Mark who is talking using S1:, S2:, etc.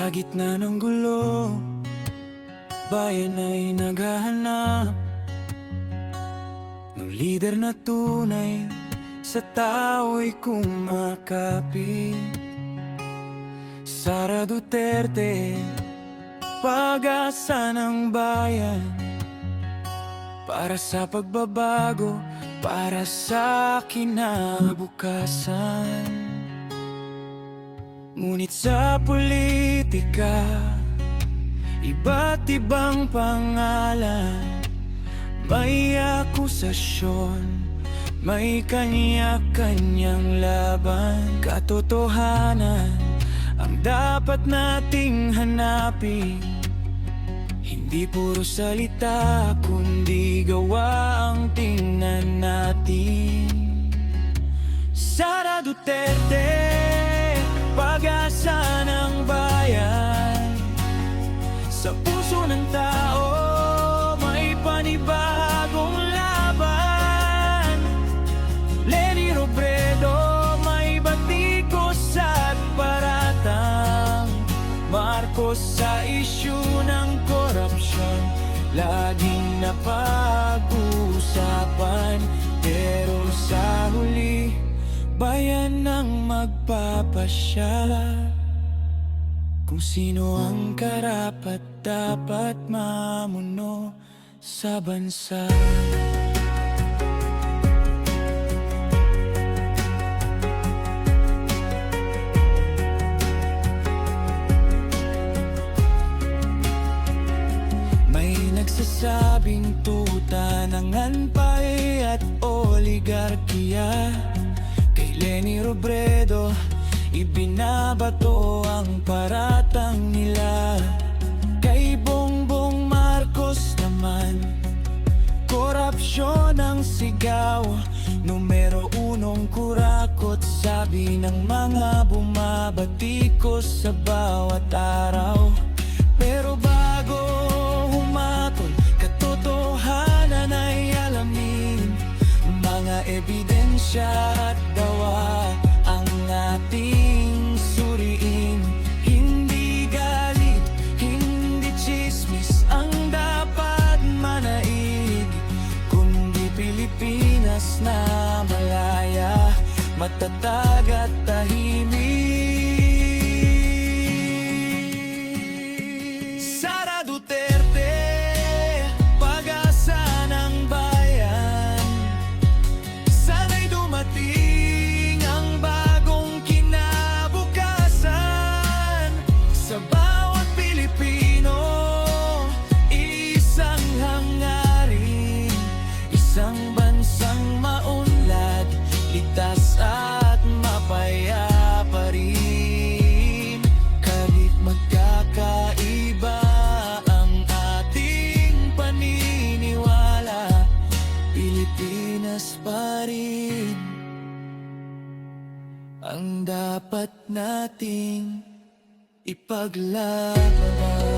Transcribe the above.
S1: Sa gitna ng gulo, bayan ay naghahanap ng lider na tunay, sa tao'y kumakapit. Sara Duterte, pag-asa ng bayan, para sa pagbabago, para sa kinabukasan. Ngunit sa politika, iba't ibang pangalan, may akusasyon, may kanya-kanyang laban. Katotohanan ang dapat nating hanapin, hindi puro salita, kundi gawa ang tingnan natin. Sara Duterte, pag-asa ng bayan, sa puso ng tao may panibagong laban. Leni Robredo, may batikos at paratang. Marcos, sa isyu ng korupsyon, laging napag-uusapan. Pero sa huli, bayan ang magpapasya kung sino ang karapat-dapat mamuno sa bansa. May nagsasabing tuta ng anpay at oligarkiya. Kay Leni Robredo, ibinabato ang paratang nila. Kay Bongbong Marcos naman, korupsyon ang sigaw. Numero unong kurakot, sabi ng mga bumabatikos sa bawat araw. Pero bago humatol, katotohanan ay alamin, mga ebidensya at gawa ang ating suriin. Hindi galit, hindi tsismis ang dapat manaig, kundi Pilipinas na malaya, matatag at tahimik. Sara Duterte, pag-asa ng bayan, sana'y dumating ang bagong kinabukasan. Sa bawat Pilipino, isang hangarin, isang bansang maunlad, ligtas at mapayapa rin. Kahit magkakaiba ang ating paniniwala, Pilipinas pa rin ang dapat nating ipaglaban.